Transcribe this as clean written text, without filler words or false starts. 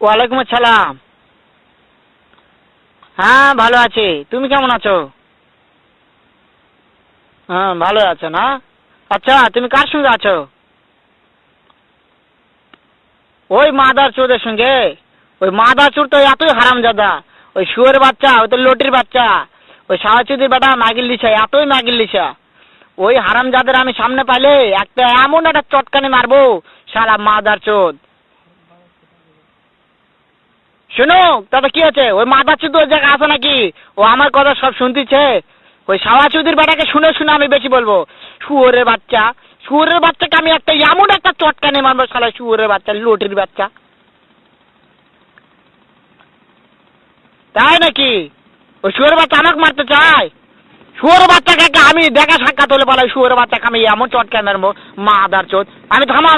ওয়ালাইকুম আসসালাম। হ্যাঁ ভালো আছি, তুমি কেমন আছো? হ্যাঁ ভালো আছো না? আচ্ছা তুমি কার সঙ্গে আছো? ওই মাদার চোদের সঙ্গে। ওই মাদার চোর তো এতই হারামজাদা। ওই শুয়োরের বাচ্চা, ওই তো লটির বাচ্চা। ওই সাওয়াচুদির বেটা মাগিল লিছা, এতই মাগিল লিছা। ওই হারামজাদের আমি সামনে পাইলে একটা এমন একটা চটকানি মারবো, শালা মাদার চোদ। শোনো, তাতে কি আছে? ওই মাদার চোদ ওই জায়গায় আছে নাকি? ও আমার কথা সব শুনতেছে। ওই সাওয়াচুদির বেটাকে শুনে শুনে আমি বেশি বলবো। শুয়োরের বাচ্চা, শুয়োরের বাচ্চাকে আমি একটা এমন একটা চটকানি মারবো, শালা শুয়োরের বাচ্চা, লটির বাচ্চা। তাই নাকি? ওই শুয়োরের বাচ্চা আমাকে মারতে চায়? শুয়োরের বাচ্চাকে আমি দেখা সাক্ষাৎ হলে বলে শুয়োরের বাচ্চাকে আমি এমন চটকানি মারবো, মাদার চোদ। আমি থামা।